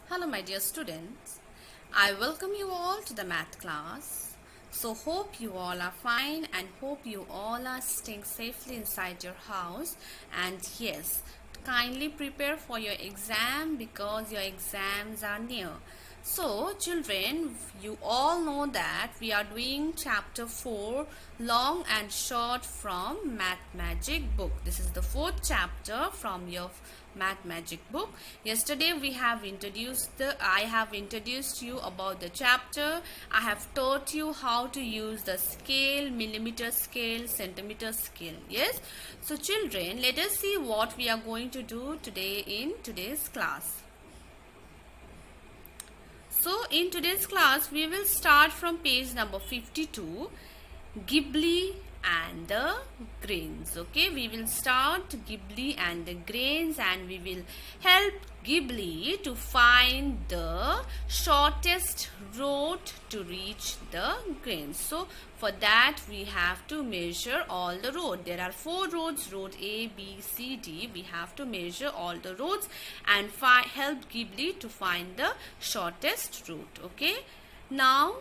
Hello my dear students, I welcome you all to the math class. So hope you all are fine and hope you all are staying safely inside your house, and yes, kindly prepare for your exam because your exams are near. So children, you all know that we are doing chapter 4 long and short from Math Magic book. This is the fourth chapter from your Math Magic book. Yesterday I have introduced you about the chapter. I have taught you how to use the scale, millimeter scale, centimeter scale. Yes. So children, let us see what we are going to do today in today's class. So in today's class we will start from page number 52, Ghibli and the grains. Okay, we will start Ghibli and the grains and we will help Ghibli to find the shortest road to reach the grains. So for that we have to measure all the road. There are 4 roads, road A, B, C, D. We have to measure all the roads and help Ghibli to find the shortest route. Okay, now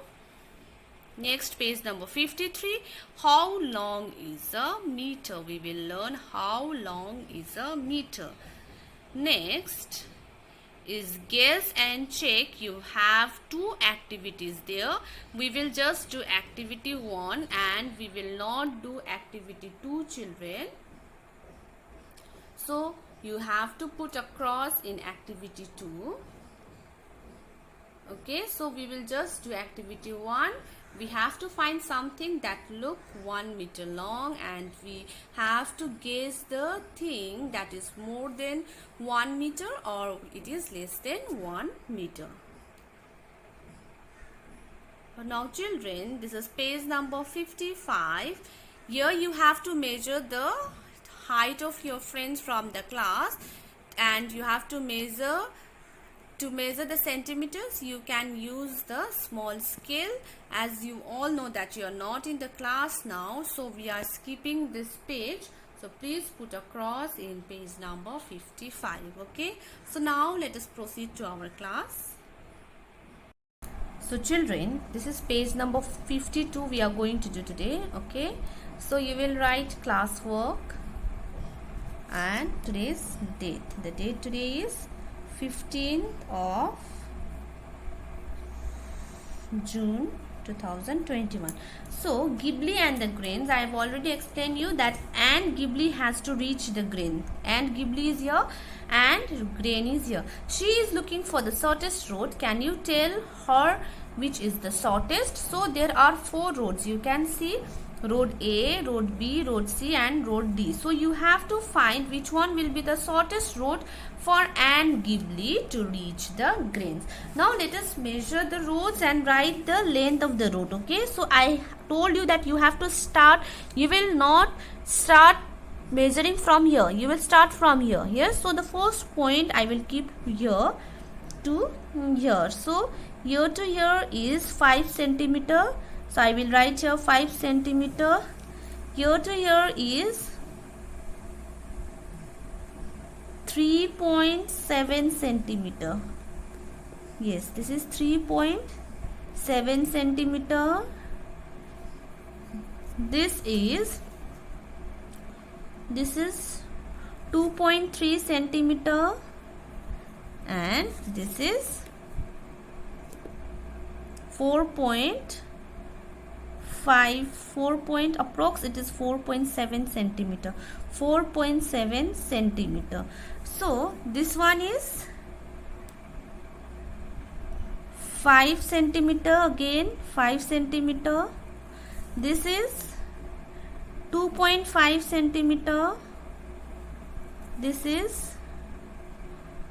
next page number 53, how long is a meter? We will learn how long is a meter. Next is guess and check. You have 2 activities there. We will just do activity 1 and we will not do activity 2, children. So you have to put a cross in activity 2. Okay, so we will just do activity 1. We have to find something that look 1 meter long and we have to guess the thing that is more than 1 meter or it is less than 1 meter. Now children, this is page number 55. Here you have to measure the height of your friends from the class and you have to measure. To measure the centimeters, you can use the small scale. As you all know that you are not in the class now, so we are skipping this page. So please put a cross in page number 55. Okay. So now let us proceed to our class. So children, this is page number 52 we are going to do today. Okay. So you will write classwork and today's date. The date today is 15th of June 2021. So Ghibli and the grains, I have already explained you that and Ghibli has to reach the grain, and Ghibli is here and grain is here. She is looking for the shortest road. Can you tell her which is the shortest? So there are 4 roads. You can see road A, road B, road C and road D. So you have to find which one will be the shortest road for Anne Ghibli to reach the grains. Now let us measure the roads and write the length of the road. Okay, so I told you that you have to start, you will not start measuring from here, you will start from here. Yes, so the first point I will keep here to here. So here to here is 5 centimeter. So I will write here 5 centimeter. Here to here is 3.7 centimeter. Yes, this is 3.7 centimeter. This is 2.3 centimeter and this is 4.5 approx it is 4.7 centimeter. 4.7 centimeter. So this one is 5 centimeter, again 5 centimeter. This is 2.5 centimeter. This is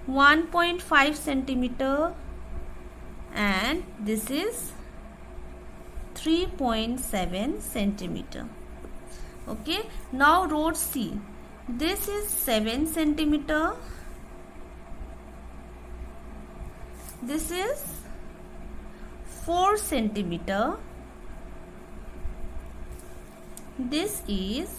1.5 centimeter and this is 3.7 centimeter. Okay, now road C. This is 7 centimeter. This is 4 centimeter. This is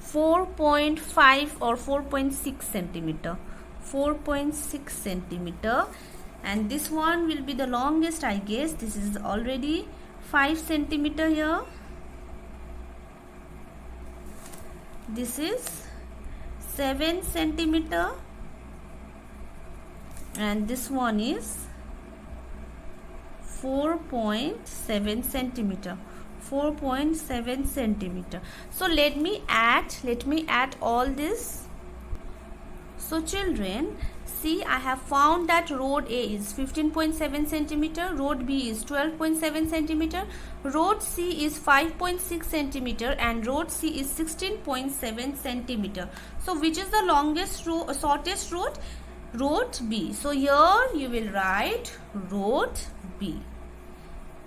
4.5 or 4.6 centimeter. 4.6 centimeter, and this one will be the longest, I guess. This is already 5 centimeter here. This is 7 centimeter, and this one is 4.7 centimeter. 4.7 centimeter. So let me add all this. So children, see, I have found that road A is 15.7 centimeter, road B is 12.7 centimeter, road C is 5.6 centimeter, and road C is 16.7 centimeter. So which is the longest shortest road? Road B. So here you will write road B.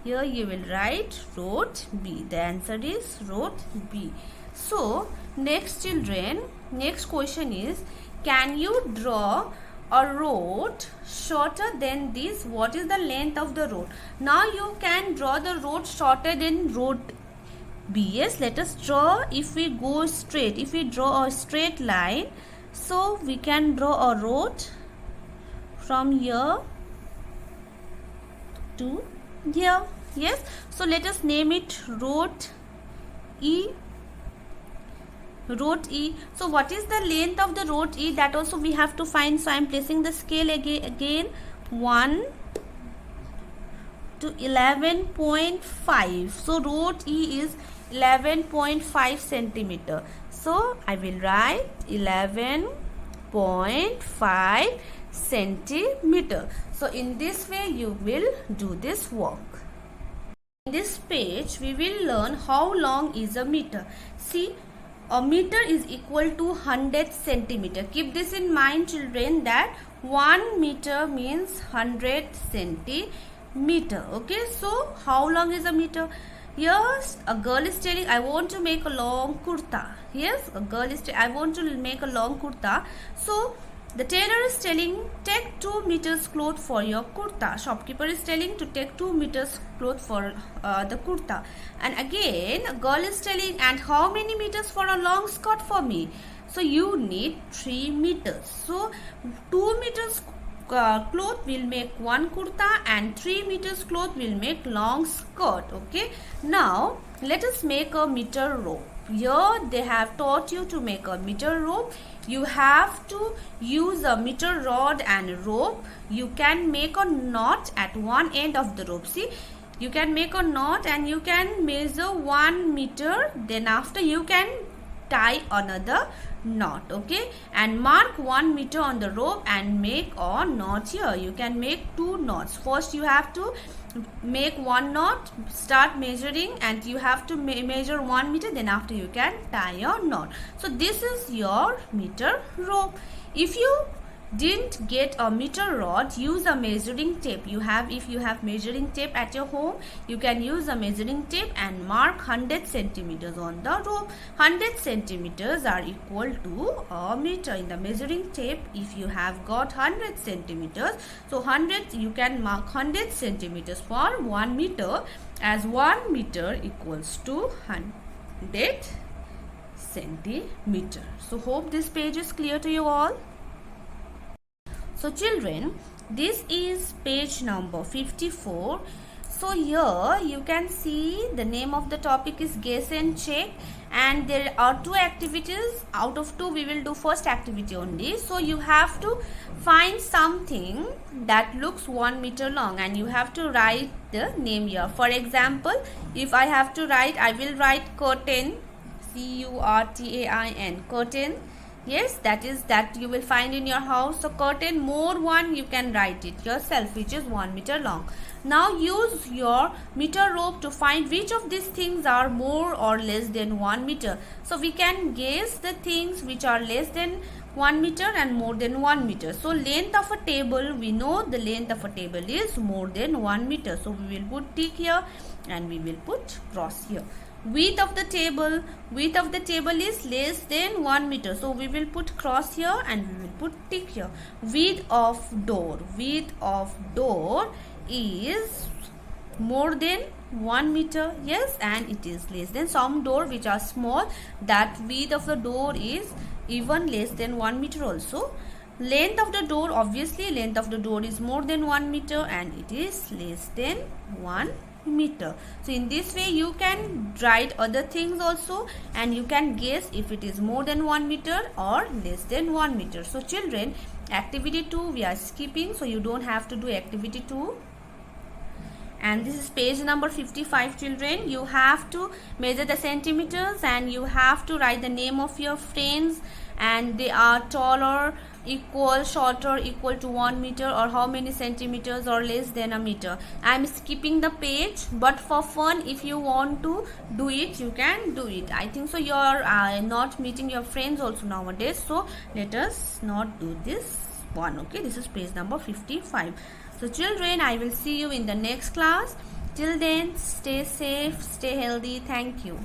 Here you will write road B. The answer is road B. So next children, next question is, can you draw a road shorter than this? What is the length of the road? Now you can draw the road shorter than road B. Yes, let us draw. If we go straight, if we draw a straight line, so we can draw a road from here to here. Yes, so let us name it road E. Road E. So what is the length of the road E? That also we have to find. So I am placing the scale again 1 to 11.5. So road E is 11.5 centimeter. So I will write 11.5 centimeter. So in this way you will do this work. In this page we will learn how long is a meter. See, a meter is equal to 100 centimeter. Keep this in mind children, that 1 meter means 100 centimeter. Okay, so how long is a meter? Yes, a girl is telling, I want to make a long kurta. Yes, a girl is I want to make a long kurta. So the tailor is telling, take 2 meters cloth for your kurta. Shopkeeper is telling to take 2 meters cloth for the kurta. And again, a girl is telling, and how many meters for a long skirt for me? So you need 3 meters. So 2 meters cloth will make 1 kurta, and 3 meters cloth will make long skirt. Okay. Now let us make a meter rope. Here they have taught you to make a meter rope. You have to use a meter rod and rope. You can make a knot at one end of the rope. See, you can make a knot and you can measure 1 meter. Then after you can tie another knot. Okay, and mark 1 meter on the rope and make a knot here. You can make 2 knots. First you have to make 1 knot, start measuring, and you have to measure 1 meter. Then after you can tie your knot. So this is your meter rope. If you didn't get a meter rod, use a measuring tape. If you have measuring tape at your home, you can use a measuring tape and mark 100 centimeters on the rope. 100 centimeters are equal to a meter. In the measuring tape, if you have got 100 centimeters, so 100, you can mark 100 centimeters for 1 meter, as 1 meter equals to 100 centimeter. So hope this page is clear to you all. So children, this is page number 54. So here you can see the name of the topic is guess and check, and there are 2 activities. Out of 2 we will do first activity only. So you have to find something that looks 1 meter long and you have to write the name here. For example, if I have to write, I will write curtain, curtain, curtain. Yes, that you will find in your house. So curtain, more 1, you can write it yourself, which is 1 meter long. Now use your meter rope to find which of these things are more or less than 1 meter. So we can guess the things which are less than 1 meter and more than 1 meter. So length of a table, we know the length of a table is more than 1 meter. So we will put tick here and we will put cross here. Width of the table is less than 1 meter, so we will put cross here and we will put tick here. Width of door is more than 1 meter, yes, and it is less than. Some door which are small, that width of the door is even less than 1 meter also. Length of the door, obviously length of the door is more than 1 meter and it is less than 1 meter. So in this way you can write other things also and you can guess if it is more than 1 meter or less than 1 meter. So children, activity 2 we are skipping, so you don't have to do activity 2. And this is page number 55. Children, you have to measure the centimeters and you have to write the name of your friends, and they are taller, equal, shorter, equal to 1 meter, or how many centimeters or less than a meter. I am skipping the page, but for fun, if you want to do it, you can do it. I think so you are not meeting your friends also nowadays, so let us not do this one. Okay, this is page number 55. So children, I will see you in the next class. Till then, stay safe, stay healthy. Thank you.